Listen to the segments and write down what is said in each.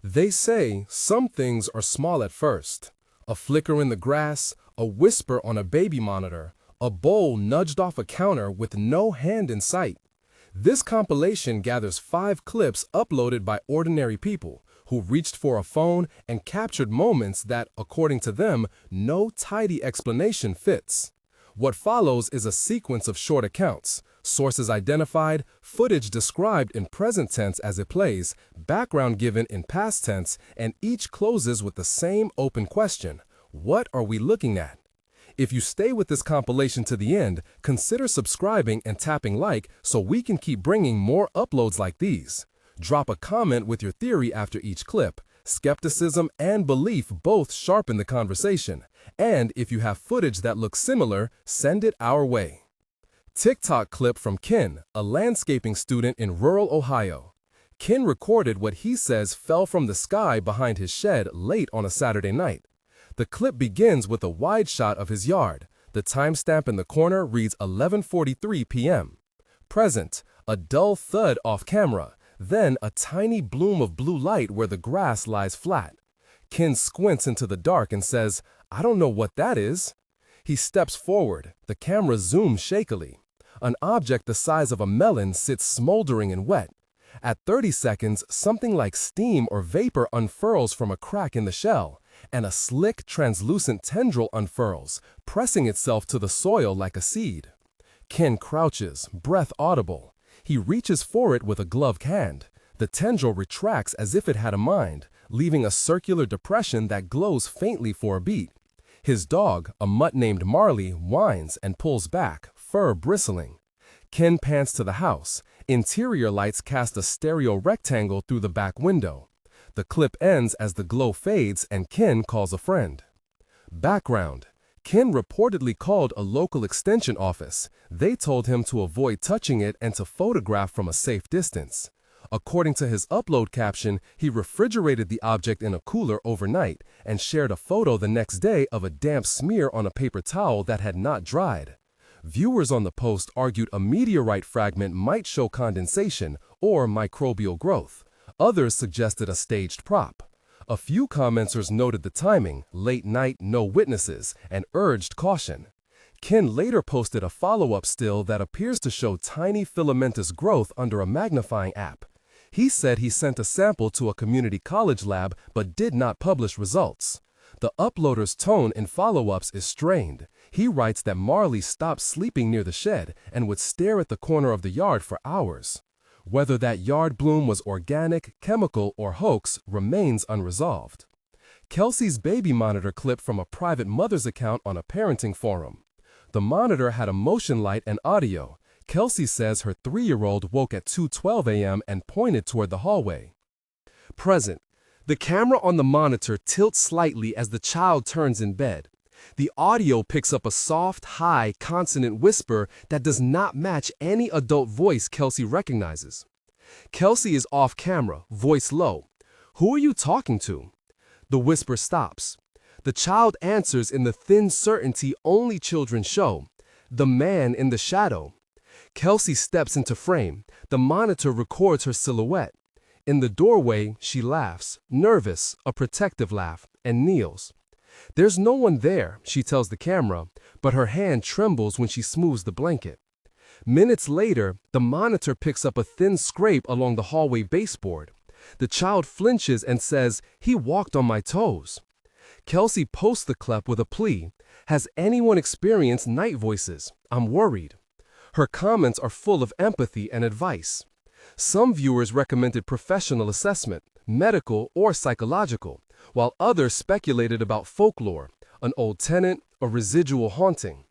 They say some things are small at first. A flicker in the grass, a whisper on a baby monitor, a bowl nudged off a counter with no hand in sight. This compilation gathers 5 clips uploaded by ordinary people who reached for a phone and captured moments that, according to them, no tidy explanation fits. What follows is a sequence of short accounts, sources identified, footage described in present tense as it plays, background given in past tense, and each closes with the same open question: what are we looking at? If you stay with this compilation to the end, consider subscribing and tapping like so we can keep bringing more uploads like these. Drop a comment with your theory after each clip. Skepticism and belief both sharpen the conversation. And if you have footage that looks similar, send it our way. TikTok clip from Ken, a landscaping student in rural Ohio. Ken recorded what he says fell from the sky behind his shed late on a Saturday night. The clip begins with a wide shot of his yard. The timestamp in the corner reads 11:43 p.m. Present, a dull thud off camera, then a tiny bloom of blue light where the grass lies flat. Ken squints into the dark and says, "I don't know what that is." He steps forward. The camera zooms shakily. An object the size of a melon sits smoldering and wet. At 30 seconds, something like steam or vapor unfurls from a crack in the shell, and a slick, translucent tendril unfurls, pressing itself to the soil like a seed. Ken crouches, breath audible. He reaches for it with a gloved hand. The tendril retracts as if it had a mind, leaving a circular depression that glows faintly for a beat. His dog, a mutt named Marley, whines and pulls back, fur bristling. Ken pants to the house. Interior lights cast a stereo rectangle through the back window. The clip ends as the glow fades and Ken calls a friend. Background: Ken reportedly called a local extension office. They told him to avoid touching it and to photograph from a safe distance. According to his upload caption, he refrigerated the object in a cooler overnight and shared a photo the next day of a damp smear on a paper towel that had not dried. Viewers on the post argued a meteorite fragment might show condensation or microbial growth. Others suggested a staged prop. A few commenters noted the timing, late night, no witnesses, and urged caution. Ken later posted a follow-up still that appears to show tiny filamentous growth under a magnifying app. He said he sent a sample to a community college lab but did not publish results. The uploader's tone in follow-ups is strained. He writes that Marley stopped sleeping near the shed and would stare at the corner of the yard for hours. Whether that yard bloom was organic, chemical, or hoax remains unresolved. Kelsey's baby monitor clip from a private mother's account on a parenting forum. The monitor had a motion light and audio. Kelsey says her 3-year-old woke at 2:12 a.m. and pointed toward the hallway. Present. The camera on the monitor tilts slightly as the child turns in bed. The audio picks up a soft, high, consonant whisper that does not match any adult voice Kelsey recognizes. Kelsey is off camera, voice low. "Who are you talking to?" The whisper stops. The child answers in the thin certainty only children show. "The man in the shadow." Kelsey steps into frame. The monitor records her silhouette. In the doorway, she laughs, nervous, a protective laugh, and kneels. There's no one there, she tells the camera, but her hand trembles when she smooths the blanket. Minutes later, the monitor picks up a thin scrape along the hallway baseboard. The child flinches and says, "He walked on my toes." Kelsey posts the clip with a plea. "Has anyone experienced night voices? I'm worried." Her comments are full of empathy and advice. Some viewers recommended professional assessment, medical or psychological, while others speculated about folklore, an old tenant, a residual haunting.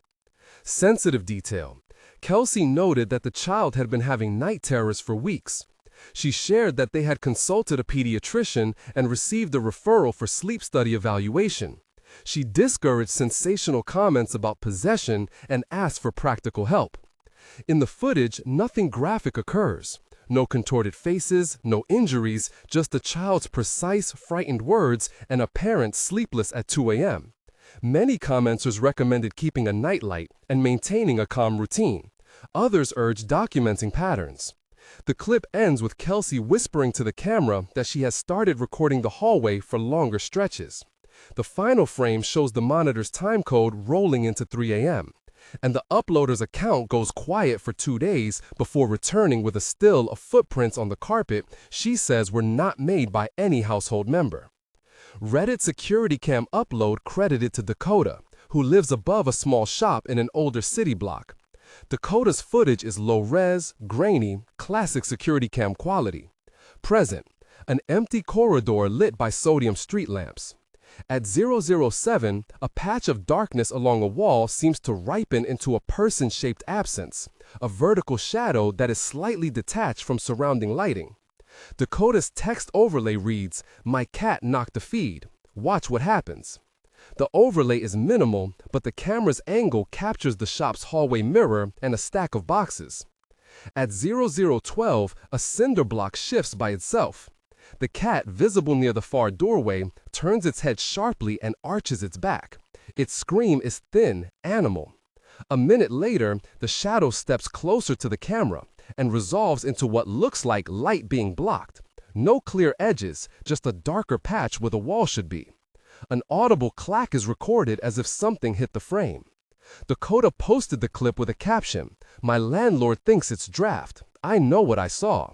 Sensitive detail. Kelsey noted that the child had been having night terrors for weeks. She shared that they had consulted a pediatrician and received a referral for sleep study evaluation. She discouraged sensational comments about possession and asked for practical help. In the footage, nothing graphic occurs. No contorted faces, no injuries, just the child's precise, frightened words and a parent sleepless at 2 a.m. Many commenters recommended keeping a nightlight and maintaining a calm routine. Others urged documenting patterns. The clip ends with Kelsey whispering to the camera that she has started recording the hallway for longer stretches. The final frame shows the monitor's time code rolling into 3 a.m., and the uploader's account goes quiet for 2 days before returning with a still of footprints on the carpet she says were not made by any household member. Reddit security cam upload credited to Dakota, who lives above a small shop in an older city block. Dakota's footage is low-res, grainy, classic security cam quality. Present, an empty corridor lit by sodium street lamps. At 007, a patch of darkness along a wall seems to ripen into a person-shaped absence, a vertical shadow that is slightly detached from surrounding lighting. Dakota's text overlay reads, "My cat knocked the feed. Watch what happens." The overlay is minimal, but the camera's angle captures the shop's hallway mirror and a stack of boxes. At 0012, a cinder block shifts by itself. The cat, visible near the far doorway, turns its head sharply and arches its back. Its scream is thin, animal. A minute later, the shadow steps closer to the camera and resolves into what looks like light being blocked. No clear edges, just a darker patch where the wall should be. An audible clack is recorded as if something hit the frame. Dakota posted the clip with a caption, "My landlord thinks it's draft. I know what I saw."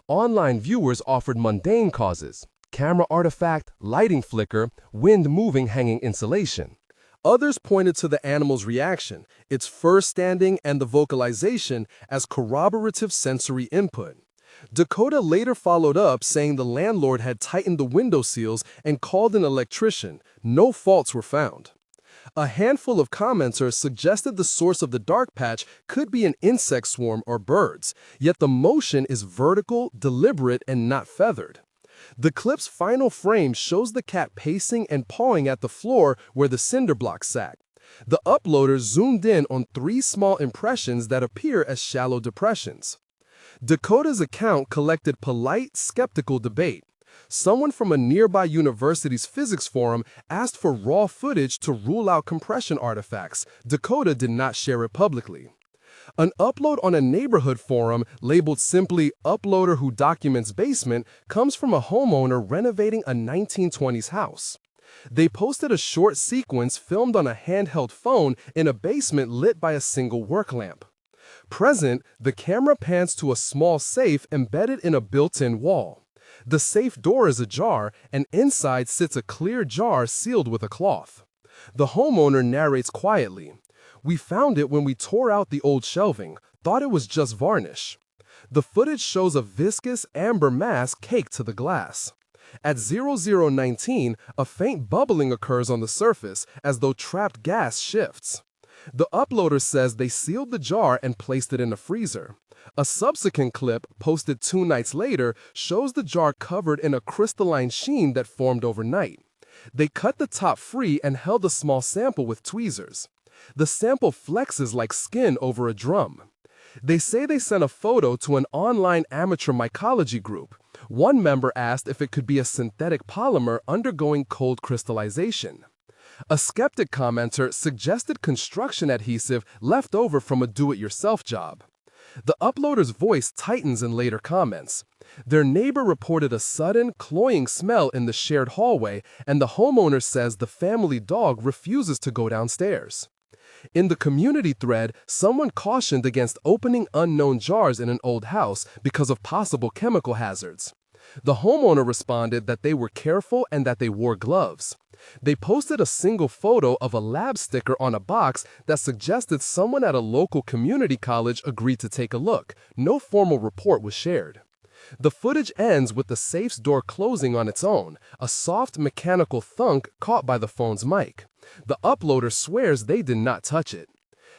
Online viewers offered mundane causes: camera artifact, lighting flicker, wind moving hanging insulation. Others pointed to the animal's reaction, its fur standing, and the vocalization as corroborative sensory input. Dakota later followed up saying the landlord had tightened the window seals and called an electrician. No faults were found. A handful of commenters suggested the source of the dark patch could be an insect swarm or birds, yet the motion is vertical, deliberate, and not feathered. The clip's final frame shows the cat pacing and pawing at the floor where the cinder block sat. The uploader zoomed in on 3 small impressions that appear as shallow depressions. Dakota's account collected polite, skeptical debate. Someone from a nearby university's physics forum asked for raw footage to rule out compression artifacts. Dakota did not share it publicly. An upload on a neighborhood forum labeled simply "Uploader who documents basement" comes from a homeowner renovating a 1920s house. They posted a short sequence filmed on a handheld phone in a basement lit by a single work lamp. Present, the camera pans to a small safe embedded in a built-in wall. The safe door is ajar, and inside sits a clear jar sealed with a cloth. The homeowner narrates quietly, "We found it when we tore out the old shelving, thought it was just varnish." The footage shows a viscous amber mass caked to the glass. At 0019, a faint bubbling occurs on the surface, as though trapped gas shifts. The uploader says they sealed the jar and placed it in a freezer. A subsequent clip, posted 2 nights later, shows the jar covered in a crystalline sheen that formed overnight. They cut the top free and held a small sample with tweezers. The sample flexes like skin over a drum. They say they sent a photo to an online amateur mycology group. One member asked if it could be a synthetic polymer undergoing cold crystallization. A skeptic commenter suggested construction adhesive left over from a do-it-yourself job. The uploader's voice tightens in later comments. Their neighbor reported a sudden, cloying smell in the shared hallway, and the homeowner says the family dog refuses to go downstairs. In the community thread, someone cautioned against opening unknown jars in an old house because of possible chemical hazards. The homeowner responded that they were careful and that they wore gloves. They posted a single photo of a lab sticker on a box that suggested someone at a local community college agreed to take a look. No formal report was shared. The footage ends with the safe's door closing on its own, a soft mechanical thunk caught by the phone's mic. The uploader swears they did not touch it.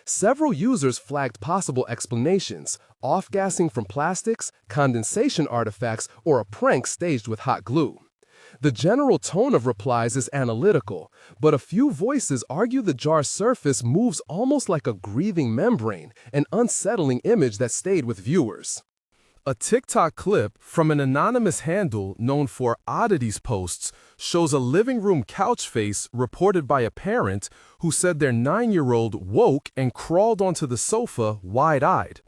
Several users flagged possible explanations: off-gassing from plastics, condensation artifacts, or a prank staged with hot glue. The general tone of replies is analytical, but a few voices argue the jar's surface moves almost like a grieving membrane, an unsettling image that stayed with viewers. A TikTok clip from an anonymous handle known for oddities posts shows a living room couch face reported by a parent who said their 9-year-old woke and crawled onto the sofa wide-eyed.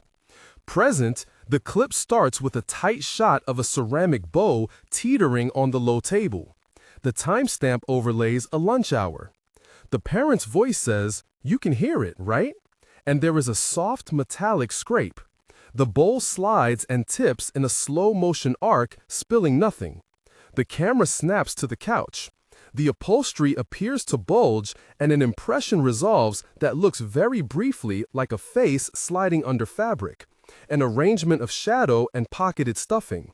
Present, The clip starts with a tight shot of a ceramic bowl teetering on the low table. The timestamp overlays a lunch hour. The parent's voice says, "You can hear it, right?" And there is a soft metallic scrape. The bowl slides and tips in a slow-motion arc, spilling nothing. The camera snaps to the couch. The upholstery appears to bulge, and an impression resolves that looks very briefly like a face sliding under fabric, an arrangement of shadow and pocketed stuffing.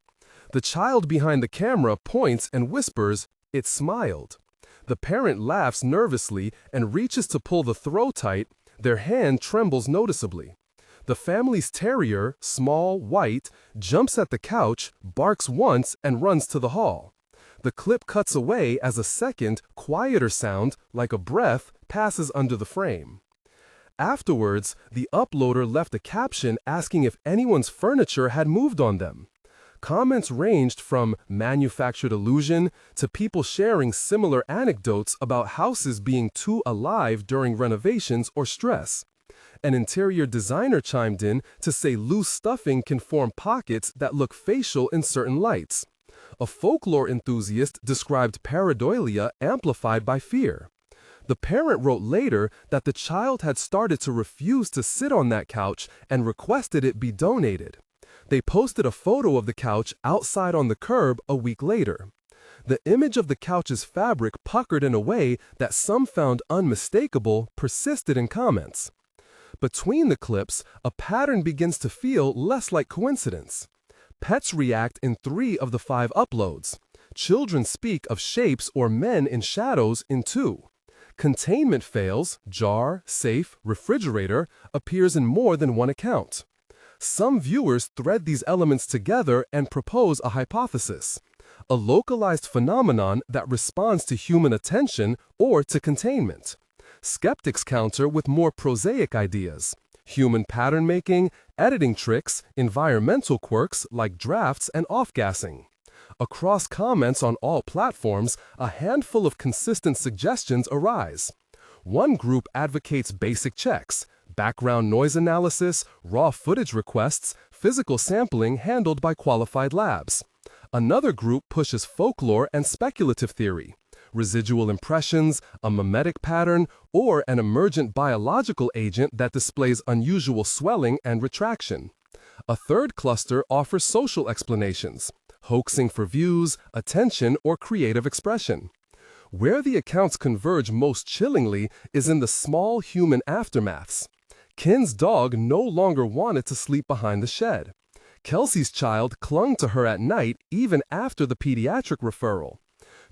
The child behind the camera points and whispers, "It smiled." The parent laughs nervously and reaches to pull the throw tight. Their hand trembles noticeably. The family's terrier, small, white, jumps at the couch, barks once, and runs to the hall. The clip cuts away as a second, quieter sound, like a breath, passes under the frame. Afterwards, the uploader left a caption asking if anyone's furniture had moved on them. Comments ranged from manufactured illusion to people sharing similar anecdotes about houses being too alive during renovations or stress. An interior designer chimed in to say loose stuffing can form pockets that look facial in certain lights. A folklore enthusiast described pareidolia amplified by fear. The parent wrote later that the child had started to refuse to sit on that couch and requested it be donated. They posted a photo of the couch outside on the curb a week later. The image of the couch's fabric, puckered in a way that some found unmistakable, persisted in comments. Between the clips, a pattern begins to feel less like coincidence. Pets react in 3 of the 5 uploads. Children speak of shapes or men in shadows in 2. Containment fails, jar, safe, refrigerator, appears in more than one account. Some viewers thread these elements together and propose a hypothesis, a localized phenomenon that responds to human attention or to containment. Skeptics counter with more prosaic ideas: human pattern making, editing tricks, environmental quirks like drafts and off-gassing. Across comments on all platforms, a handful of consistent suggestions arise. One group advocates basic checks: background noise analysis, raw footage requests, physical sampling handled by qualified labs. Another group pushes folklore and speculative theory: residual impressions, a mimetic pattern, or an emergent biological agent that displays unusual swelling and retraction. A third cluster offers social explanations: hoaxing for views, attention, or creative expression. Where the accounts converge most chillingly is in the small human aftermaths. Ken's dog no longer wanted to sleep behind the shed. Kelsey's child clung to her at night even after the pediatric referral.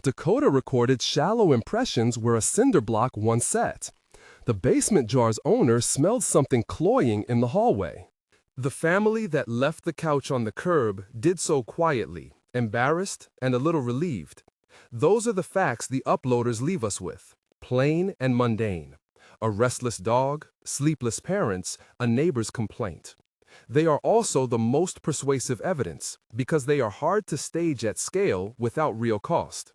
Dakota recorded shallow impressions where a cinder block once sat. The basement jar's owner smelled something cloying in the hallway. The family that left the couch on the curb did so quietly, embarrassed and a little relieved. Those are the facts the uploaders leave us with, plain and mundane. A restless dog, sleepless parents, a neighbor's complaint. They are also the most persuasive evidence because they are hard to stage at scale without real cost.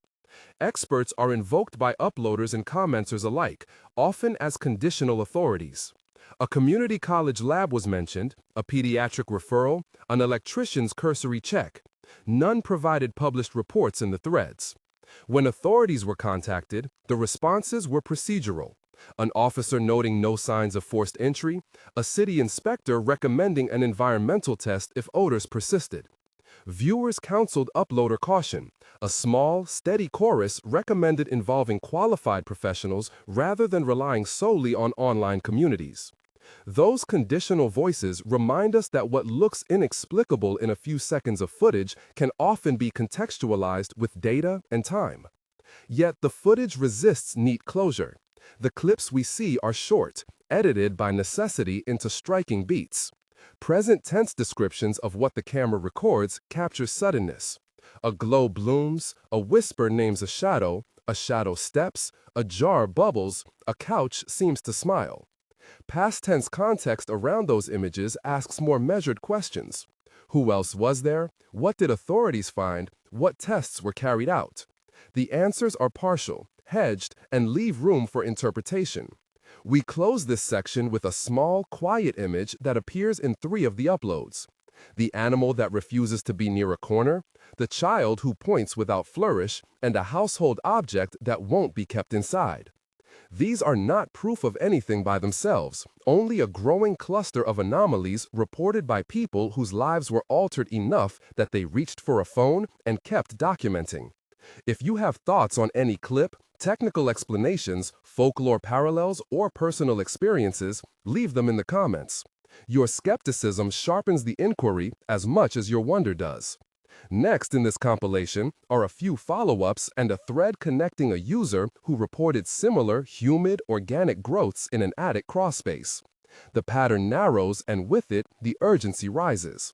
Experts are invoked by uploaders and commenters alike, often as conditional authorities. A community college lab was mentioned, a pediatric referral, an electrician's cursory check. None provided published reports in the threads. When authorities were contacted, the responses were procedural: an officer noting no signs of forced entry, a city inspector recommending an environmental test if odors persisted. Viewers counseled uploader caution. A small, steady chorus recommended involving qualified professionals rather than relying solely on online communities. Those conditional voices remind us that what looks inexplicable in a few seconds of footage can often be contextualized with data and time. Yet the footage resists neat closure. The clips we see are short, edited by necessity into striking beats. Present tense descriptions of what the camera records capture suddenness. A glow blooms, a whisper names a shadow steps, a jar bubbles, a couch seems to smile. Past tense context around those images asks more measured questions. Who else was there? What did authorities find? What tests were carried out? The answers are partial, hedged, and leave room for interpretation. We close this section with a small, quiet image that appears in 3 of the uploads. The animal that refuses to be near a corner, the child who points without flourish, and a household object that won't be kept inside. These are not proof of anything by themselves, only a growing cluster of anomalies reported by people whose lives were altered enough that they reached for a phone and kept documenting. If you have thoughts on any clip, technical explanations, folklore parallels, or personal experiences, leave them in the comments. Your skepticism sharpens the inquiry as much as your wonder does. Next in this compilation are a few follow-ups and a thread connecting a user who reported similar humid, organic growths in an attic crawlspace. The pattern narrows, and with it, the urgency rises.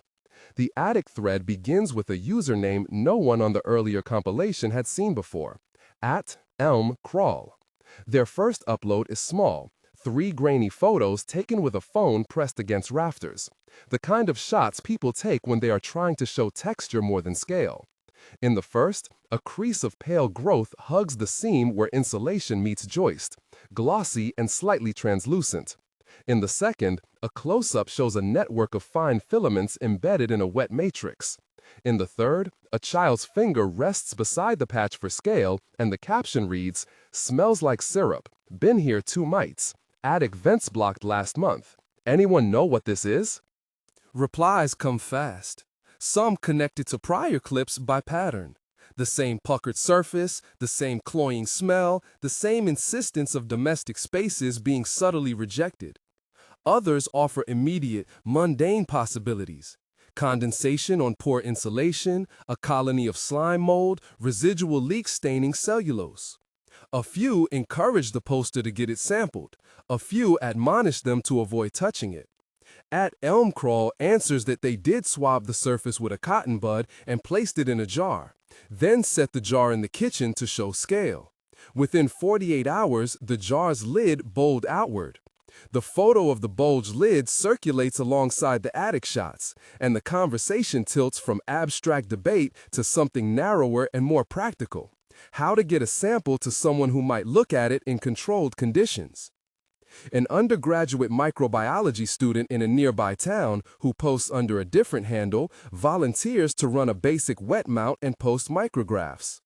The attic thread begins with a username no one on the earlier compilation had seen before, @elmcrawl. Their first upload is small, 3 grainy photos taken with a phone pressed against rafters, the kind of shots people take when they are trying to show texture more than scale. In the first, a crease of pale growth hugs the seam where insulation meets joist, glossy and slightly translucent. In the second, a close-up shows a network of fine filaments embedded in a wet matrix. In the third, a child's finger rests beside the patch for scale, and the caption reads, "Smells like syrup. Been here 2 mites. Attic vents blocked last month. Anyone know what this is?" Replies come fast. Some connected to prior clips by pattern. The same puckered surface, the same cloying smell, the same insistence of domestic spaces being subtly rejected. Others offer immediate, mundane possibilities. Condensation on poor insulation, a colony of slime mold, residual leaks staining cellulose. A few encourage the poster to get it sampled. A few admonish them to avoid touching it. @elmcrawl answers that they did swab the surface with a cotton bud and placed it in a jar, then set the jar in the kitchen to show scale. Within 48 hours, the jar's lid bowled outward. The photo of the bulged lid circulates alongside the attic shots, and the conversation tilts from abstract debate to something narrower and more practical: how to get a sample to someone who might look at it in controlled conditions. An undergraduate microbiology student in a nearby town who posts under a different handle volunteers to run a basic wet mount and post micrographs.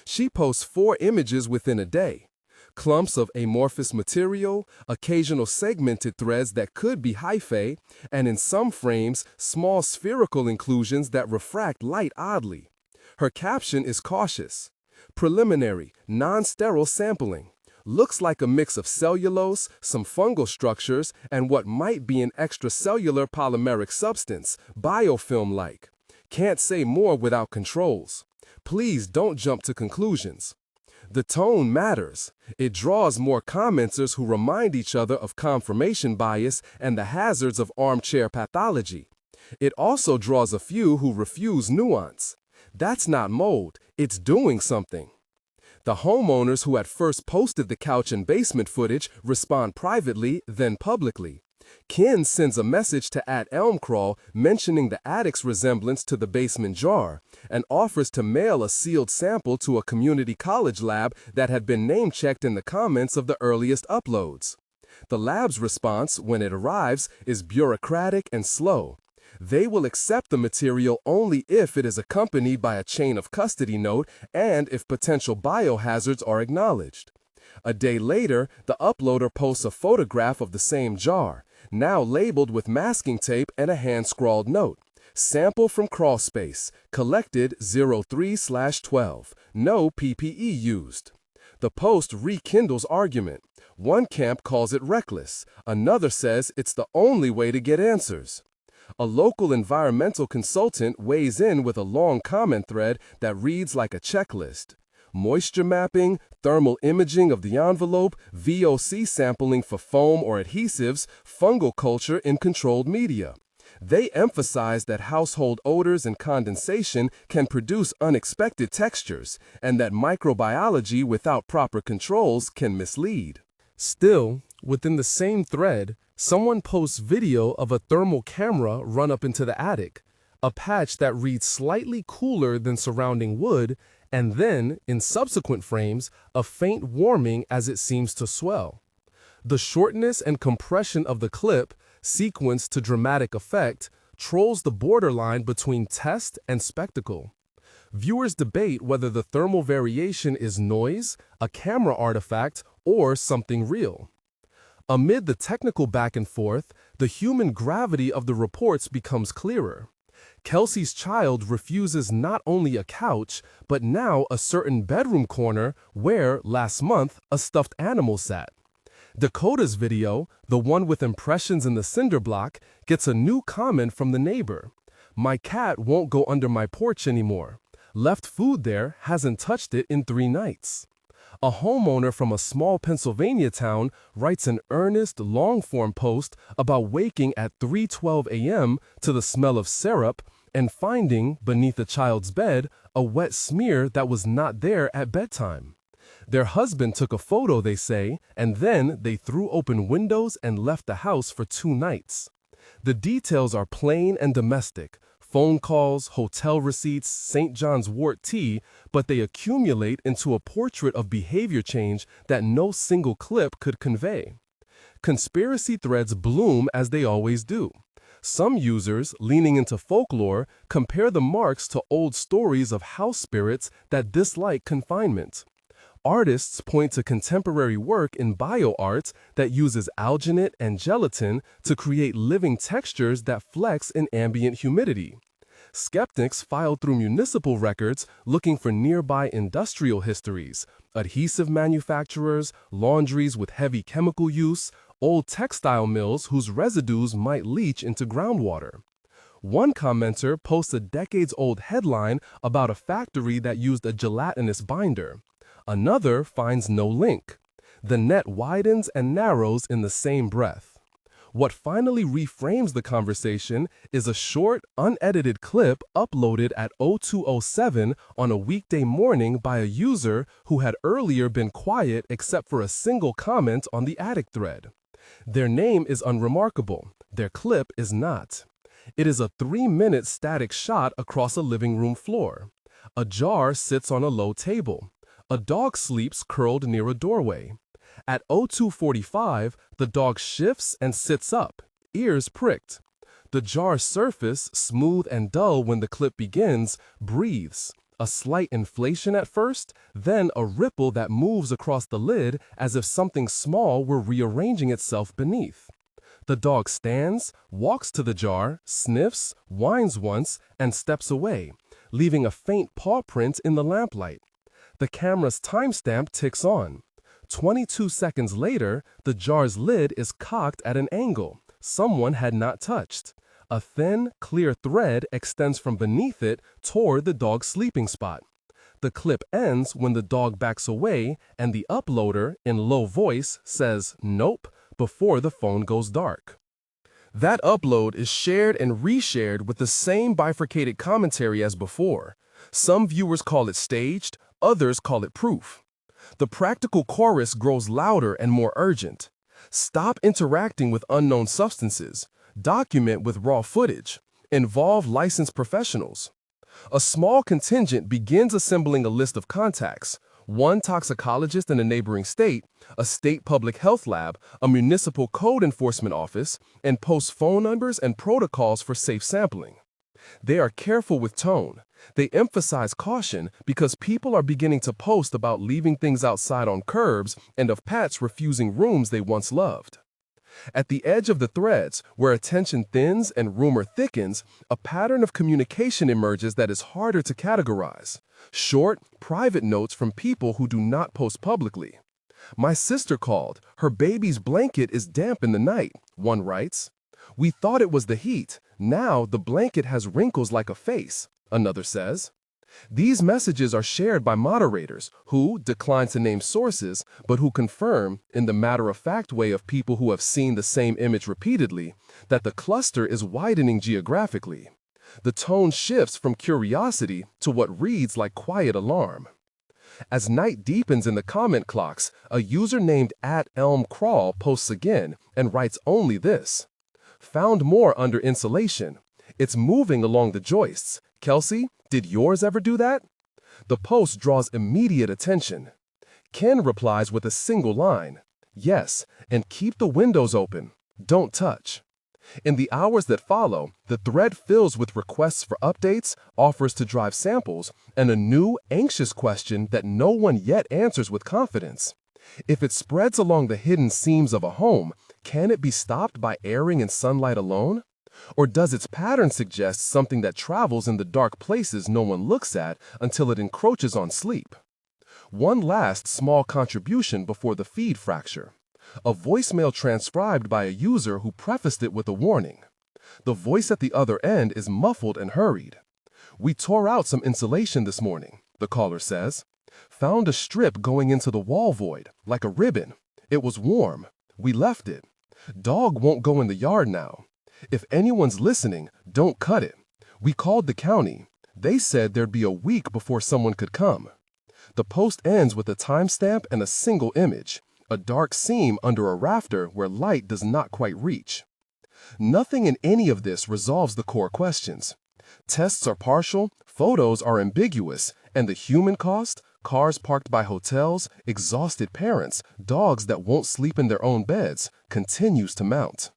She posts 4 images within a day. Clumps of amorphous material, occasional segmented threads that could be hyphae, and in some frames, small spherical inclusions that refract light oddly. Her caption is cautious. Preliminary, non-sterile sampling. Looks like a mix of cellulose, some fungal structures, and what might be an extracellular polymeric substance, biofilm-like. Can't say more without controls. Please don't jump to conclusions. The tone matters. It draws more commenters who remind each other of confirmation bias and the hazards of armchair pathology. It also draws a few who refuse nuance. That's not mold, it's doing something. The homeowners who at first posted the couch and basement footage respond privately, then publicly. Ken sends a message to @elmcrawl mentioning the attic's resemblance to the basement jar and offers to mail a sealed sample to a community college lab that had been name-checked in the comments of the earliest uploads. The lab's response, when it arrives, is bureaucratic and slow. They will accept the material only if it is accompanied by a chain of custody note and if potential biohazards are acknowledged. A day later, the uploader posts a photograph of the same jar, now labeled with masking tape and a hand-scrawled note. Sample from crawlspace, collected 03/12, no PPE used. The post rekindles argument. One camp calls it reckless, another says it's the only way to get answers. A local environmental consultant weighs in with a long comment thread that reads like a checklist. Moisture mapping, thermal imaging of the envelope, VOC sampling for foam or adhesives, fungal culture in controlled media. They emphasize that household odors and condensation can produce unexpected textures, and that microbiology without proper controls can mislead. Still, within the same thread, someone posts video of a thermal camera run up into the attic, a patch that reads slightly cooler than surrounding wood, and then, in subsequent frames, a faint warming as it seems to swell. The shortness and compression of the clip, sequenced to dramatic effect, trolls the borderline between test and spectacle. Viewers debate whether the thermal variation is noise, a camera artifact, or something real. Amid the technical back and forth, the human gravity of the reports becomes clearer. Kelsey's child refuses not only a couch, but now a certain bedroom corner where, last month, a stuffed animal sat. Dakota's video, the one with impressions in the cinder block, gets a new comment from the neighbor. "My cat won't go under my porch anymore. Left food there, hasn't touched it in 3 nights." A homeowner from a small Pennsylvania town writes an earnest, long-form post about waking at 3:12 a.m. to the smell of syrup and finding, beneath the child's bed, a wet smear that was not there at bedtime. Their husband took a photo, they say, and then they threw open windows and left the house for 2 nights. The details are plain and domestic. Phone calls, hotel receipts, St. John's wort tea, but they accumulate into a portrait of behavior change that no single clip could convey. Conspiracy threads bloom as they always do. Some users, leaning into folklore, compare the marks to old stories of house spirits that dislike confinement. Artists point to contemporary work in bioart that uses alginate and gelatin to create living textures that flex in ambient humidity. Skeptics filed through municipal records looking for nearby industrial histories, adhesive manufacturers, laundries with heavy chemical use, old textile mills whose residues might leach into groundwater. One commenter posts a decades-old headline about a factory that used a gelatinous binder. Another finds no link. The net widens and narrows in the same breath. What finally reframes the conversation is a short, unedited clip uploaded at 02:07 on a weekday morning by a user who had earlier been quiet except for a single comment on the attic thread. Their name is unremarkable. Their clip is not. It is a 3-minute static shot across a living room floor. A jar sits on a low table. A dog sleeps curled near a doorway. At 02:45, the dog shifts and sits up, ears pricked. The jar's surface, smooth and dull when the clip begins, breathes. A slight inflation at first, then a ripple that moves across the lid as if something small were rearranging itself beneath. The dog stands, walks to the jar, sniffs, whines once, and steps away, leaving a faint paw print in the lamplight. The camera's timestamp ticks on. 22 seconds later, the jar's lid is cocked at an angle someone had not touched. A thin, clear thread extends from beneath it toward the dog's sleeping spot. The clip ends when the dog backs away and the uploader, in low voice, says, "Nope," before the phone goes dark. That upload is shared and reshared with the same bifurcated commentary as before. Some viewers call it staged, others call it proof. The practical chorus grows louder and more urgent. Stop interacting with unknown substances. Document with raw footage. Involve licensed professionals. A small contingent begins assembling a list of contacts. One toxicologist in a neighboring state, a state public health lab, a municipal code enforcement office, and posts phone numbers and protocols for safe sampling. They are careful with tone. They emphasize caution because people are beginning to post about leaving things outside on curbs and of pets refusing rooms they once loved. At the edge of the threads, where attention thins and rumor thickens, a pattern of communication emerges that is harder to categorize. Short, private notes from people who do not post publicly. "My sister called. Her baby's blanket is damp in the night," one writes. "We thought it was the heat. Now the blanket has wrinkles like a face," another says. These messages are shared by moderators who decline to name sources, but who confirm, in the matter-of-fact way of people who have seen the same image repeatedly, that the cluster is widening geographically. The tone shifts from curiosity to what reads like quiet alarm. As night deepens in the comment clocks, a user named @ElmCrawl posts again and writes only this: "Found more under insulation. It's moving along the joists. Kelsey, did yours ever do that?" The post draws immediate attention. Ken replies with a single line: "Yes, and keep the windows open. Don't touch." In the hours that follow, the thread fills with requests for updates, offers to drive samples, and a new, anxious question that no one yet answers with confidence. If it spreads along the hidden seams of a home, can it be stopped by airing in sunlight alone? Or does its pattern suggest something that travels in the dark places no one looks at until it encroaches on sleep? One last small contribution before the feed fracture. A voicemail transcribed by a user who prefaced it with a warning. The voice at the other end is muffled and hurried. "We tore out some insulation this morning," the caller says. "Found a strip going into the wall void, like a ribbon. It was warm. We left it. Dog won't go in the yard now. If anyone's listening, don't cut it. We called the county. They said there'd be a week before someone could come." The post ends with a timestamp and a single image, a dark seam under a rafter where light does not quite reach. Nothing in any of this resolves the core questions. Tests are partial, photos are ambiguous, and the human cost, cars parked by hotels, exhausted parents, dogs that won't sleep in their own beds, continues to mount.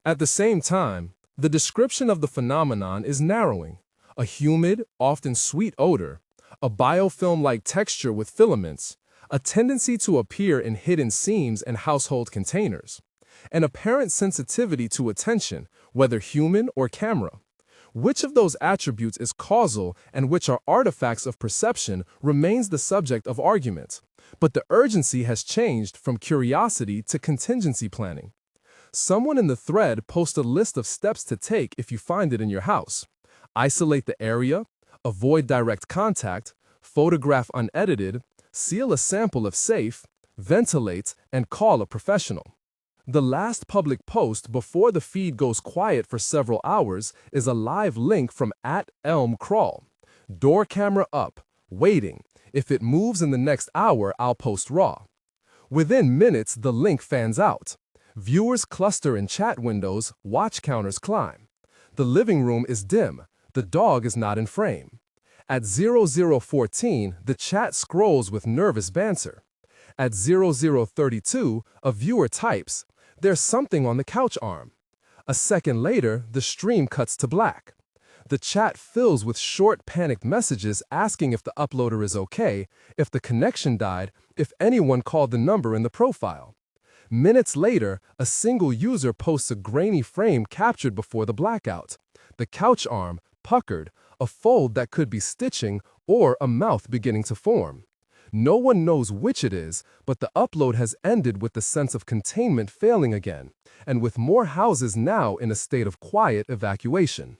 At the same time, the description of the phenomenon is narrowing. A humid, often sweet odor, a biofilm-like texture with filaments, a tendency to appear in hidden seams and household containers, an apparent sensitivity to attention, whether human or camera. Which of those attributes is causal and which are artifacts of perception remains the subject of argument, but the urgency has changed from curiosity to contingency planning. Someone in the thread posted a list of steps to take if you find it in your house. Isolate the area, avoid direct contact, photograph unedited, seal a sample if safe, ventilate, and call a professional. The last public post before the feed goes quiet for several hours is a live link from @ElmCrawl. Door camera up, waiting. If it moves in the next hour, I'll post raw. Within minutes, the link fans out. Viewers cluster in chat windows, watch counters climb. The living room is dim. The dog is not in frame. At 0014, the chat scrolls with nervous banter. At 0032, a viewer types, "There's something on the couch arm." A second later, the stream cuts to black. The chat fills with short, panicked messages asking if the uploader is okay, if the connection died, if anyone called the number in the profile. Minutes later, a single user posts a grainy frame captured before the blackout. The couch arm, puckered, a fold that could be stitching, or a mouth beginning to form. No one knows which it is, but the upload has ended with the sense of containment failing again, and with more houses now in a state of quiet evacuation.